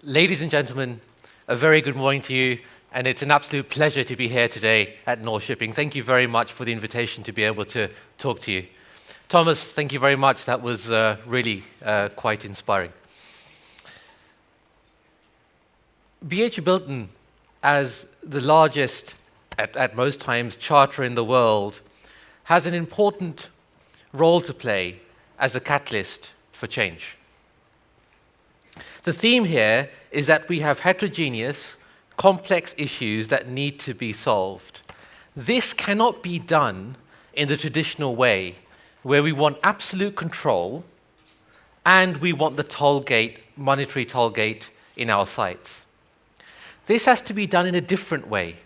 Ladies and gentlemen, a very good morning to you, and it's an absolute pleasure to be here today at North Shipping. Thank you very much for the invitation to be able to talk to you. Thomas, thank you very much. That was really quite inspiring. BHP Billiton, as the largest, at most times, charter in the world, has an important role to play as a catalyst for change. The theme here is that we have heterogeneous, complex issues that need to be solved. This cannot be done in the traditional way, where we want absolute control and we want the monetary toll gate in our sights. This has to be done in a different way.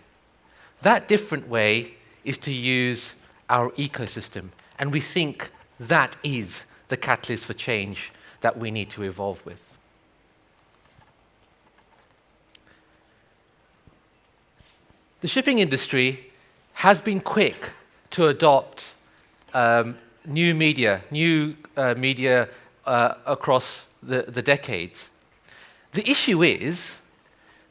That different way is to use our ecosystem, and we think that is the catalyst for change that we need to evolve with. The shipping industry has been quick to adopt new media across the decades. The issue is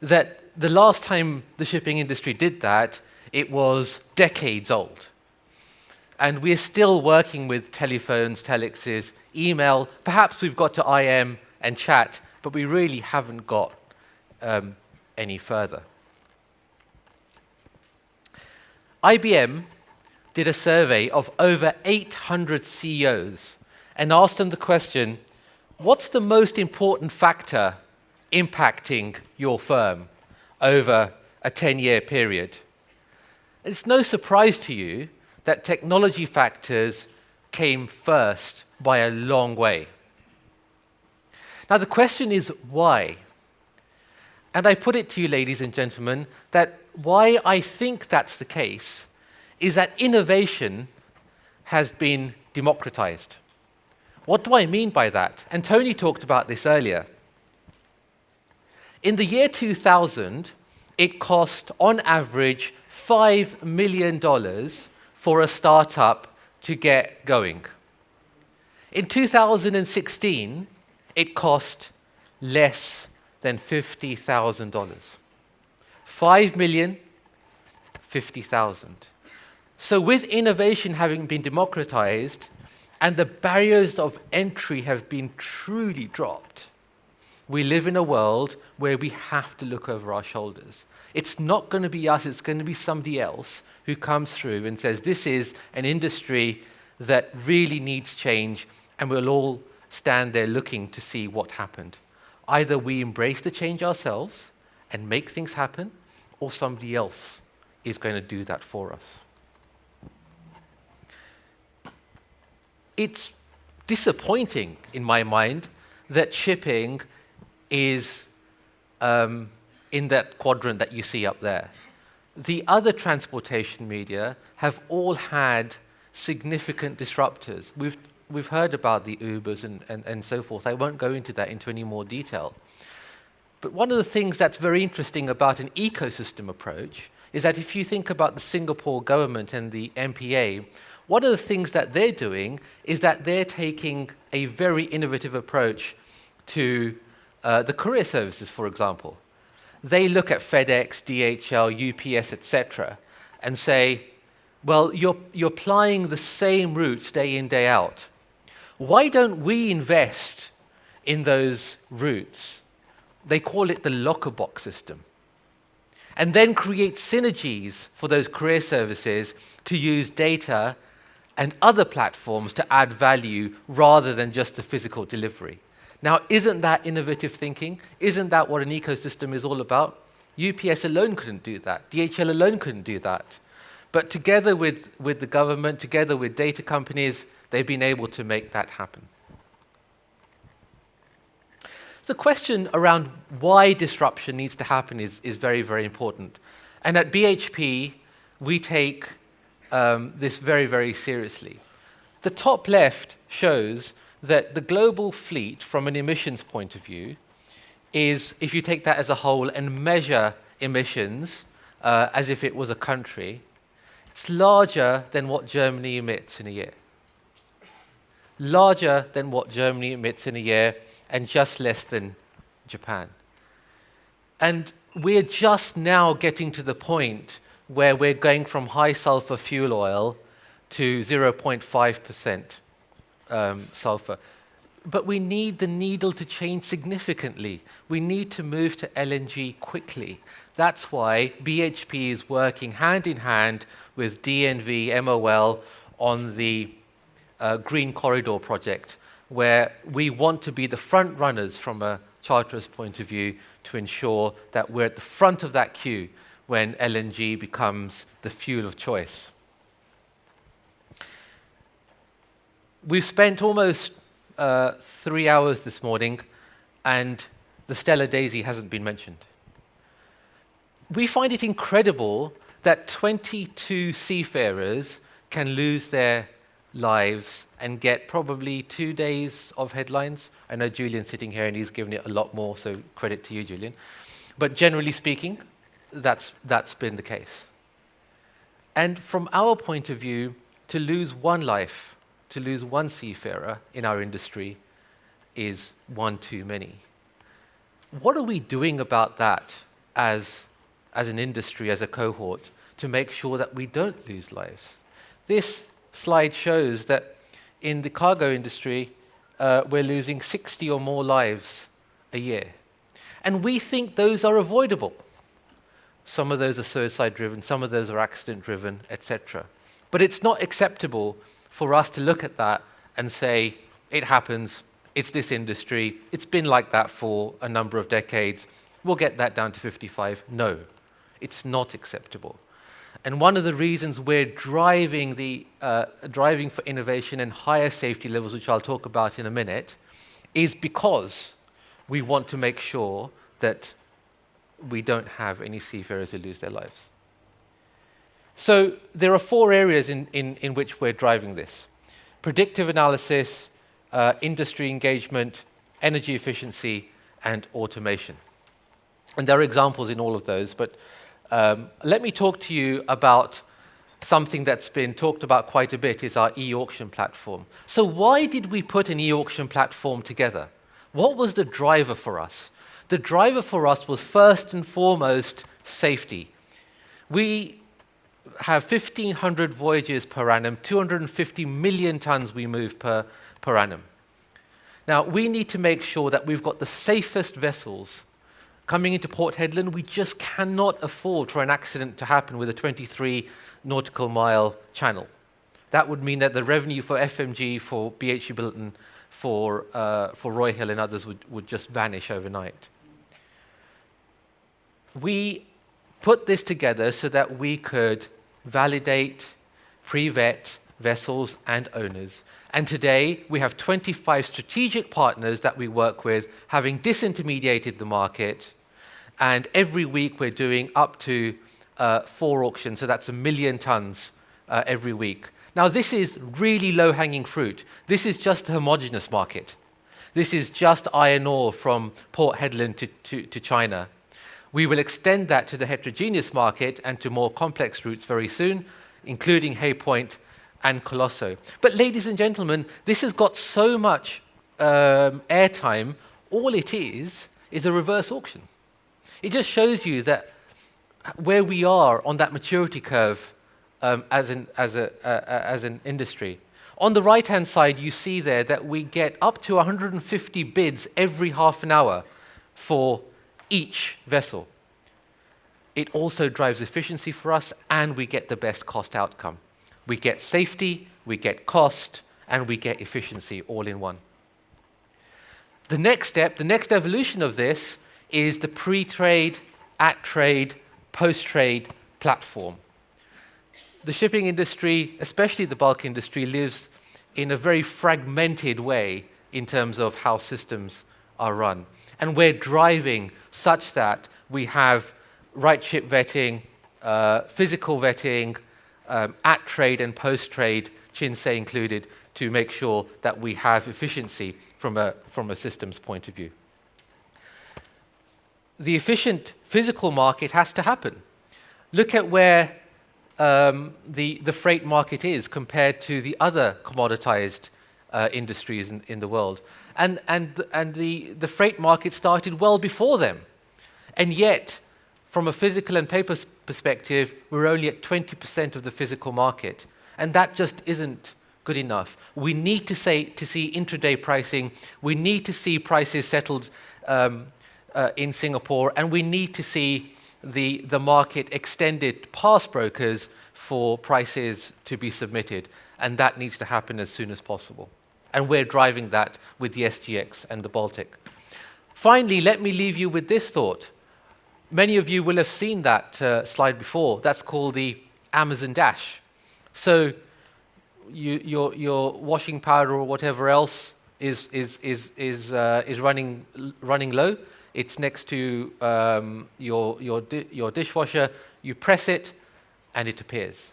that the last time the shipping industry did that, it was decades old. And we're still working with telephones, telexes, email. Perhaps we've got to IM and chat, but we really haven't got any further. IBM did a survey of over 800 CEOs and asked them the question, what's the most important factor impacting your firm over a 10-year period? It's no surprise to you that technology factors came first by a long way. Now the question is why? And I put it to you, ladies and gentlemen, that why I think that's the case is that innovation has been democratized. What do I mean by that? And Tony talked about this earlier. In the year 2000, it cost, on average, $5 million for a startup to get going. In 2016, it cost less than $50,000. 5 million, 50,000. So with innovation having been democratized and the barriers of entry have been truly dropped, we live in a world where we have to look over our shoulders. It's not going to be us, it's going to be somebody else who comes through and says, this is an industry that really needs change, and we'll all stand there looking to see what happened. Either we embrace the change ourselves and make things happen, or somebody else is going to do that for us. It's disappointing, in my mind, that shipping is in that quadrant that you see up there. The other transportation media have all had significant disruptors. We've heard about the Ubers and so forth. I won't go into that into any more detail. But one of the things that's very interesting about an ecosystem approach is that if you think about the Singapore government and the MPA, one of the things that they're doing is that they're taking a very innovative approach to the courier services, for example. They look at FedEx, DHL, UPS, etc., and say, well, you're plying the same routes day in, day out. Why don't we invest in those routes? They call it the locker box system. And then create synergies for those courier services to use data and other platforms to add value rather than just the physical delivery. Now, isn't that innovative thinking? Isn't that what an ecosystem is all about? UPS alone couldn't do that. DHL alone couldn't do that. But together with the government, together with data companies, they've been able to make that happen. The question around why disruption needs to happen is very, very important. And at BHP, we take this very, very seriously. The top left shows that the global fleet, from an emissions point of view, is, if you take that as a whole and measure emissions as if it was a country, it's larger than what Germany emits in a year. Larger than what Germany emits in a year, and just less than Japan. And we're just now getting to the point where we're going from high sulfur fuel oil to 0.5% sulfur. But we need the needle to change significantly. We need to move to LNG quickly. That's why BHP is working hand in hand with DNV, MOL on the Green Corridor project, where we want to be the front runners from a charterer's point of view to ensure that we're at the front of that queue when LNG becomes the fuel of choice. We've spent almost 3 hours this morning, and the Stella Daisy hasn't been mentioned. We find it incredible that 22 seafarers can lose their lives and get probably 2 days of headlines. I know Julian's sitting here and he's given it a lot more, so credit to you, Julian. But generally speaking, that's been the case. And from our point of view, to lose one life, to lose one seafarer in our industry is one too many. What are we doing about that as an industry, as a cohort, to make sure that we don't lose lives? This slide shows that in the cargo industry, we're losing 60 or more lives a year. And we think those are avoidable. Some of those are suicide-driven, some of those are accident-driven, etc. But it's not acceptable for us to look at that and say, it happens, it's this industry, it's been like that for a number of decades, we'll get that down to 55. No, it's not acceptable. And one of the reasons we're driving for innovation and higher safety levels, which I'll talk about in a minute, is because we want to make sure that we don't have any seafarers who lose their lives. So there are 4 areas in which we're driving this: predictive analysis, industry engagement, energy efficiency, and automation. And there are examples in all of those, but let me talk to you about something that's been talked about quite a bit, is our e-auction platform. So why did we put an e-auction platform together? What was the driver for us? The driver for us was first and foremost safety. We have 1,500 voyages per annum, 250 million tons we move per annum. Now, we need to make sure that we've got the safest vessels coming into Port Hedland. We just cannot afford for an accident to happen with a 23 nautical mile channel. That would mean that the revenue for FMG, for BHP Billiton, for Roy Hill and others would just vanish overnight. We put this together so that we could validate, pre-vet vessels and owners. And today, we have 25 strategic partners that we work with, having disintermediated the market. And every week, we're doing up to 4 auctions, so that's 1 million tons every week. Now, this is really low-hanging fruit. This is just a homogeneous market. This is just iron ore from Port Hedland to China. We will extend that to the heterogeneous market and to more complex routes very soon, including Hay Point and Colosso. But ladies and gentlemen, this has got so much airtime. All it is a reverse auction. It just shows you that where we are on that maturity curve as an industry. On the right-hand side, you see there that we get up to 150 bids every half an hour for each vessel. It also drives efficiency for us, and we get the best cost outcome. We get safety, we get cost, and we get efficiency all in one. The next step, the next evolution of this is the pre-trade, at-trade, post-trade platform. The shipping industry, especially the bulk industry, lives in a very fragmented way in terms of how systems are run. And we're driving such that we have right ship vetting, physical vetting, at-trade and post-trade, Chinsei included, to make sure that we have efficiency from a systems point of view. The efficient physical market has to happen. Look at where the freight market is compared to the other commoditized industries in the world. And the freight market started well before them. And yet, from a physical and paper perspective, we're only at 20% of the physical market. And that just isn't good enough. We need to see intraday pricing. We need to see prices settled in Singapore. And we need to see the market extended past brokers for prices to be submitted. And that needs to happen as soon as possible. And we're driving that with the SGX and the Baltic. Finally, let me leave you with this thought. Many of you will have seen that slide before. That's called the Amazon Dash. So your washing powder or whatever else is running low. It's next to your dishwasher. You press it, and it appears.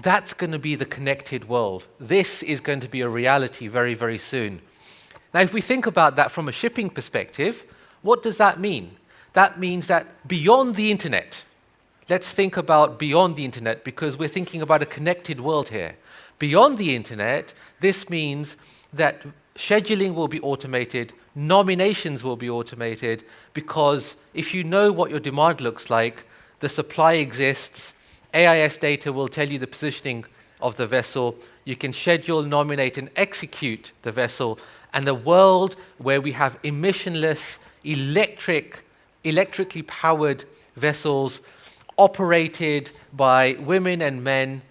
That's going to be the connected world. This is going to be a reality very, very soon. Now, if we think about that from a shipping perspective, what does that mean? That means that beyond the internet, let's think about beyond the internet, because we're thinking about a connected world here. Beyond the internet, this means that scheduling will be automated, nominations will be automated, because if you know what your demand looks like, the supply exists, AIS data will tell you the positioning of the vessel, you can schedule, nominate, and execute the vessel, and a world where we have emissionless, electrically powered vessels operated by women and men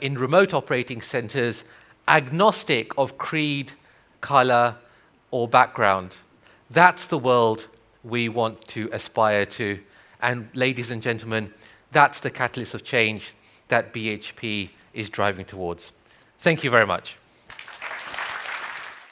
in remote operating centers, agnostic of creed, color, or background. That's the world we want to aspire to. And ladies and gentlemen, that's the catalyst of change that BHP is driving towards. Thank you very much.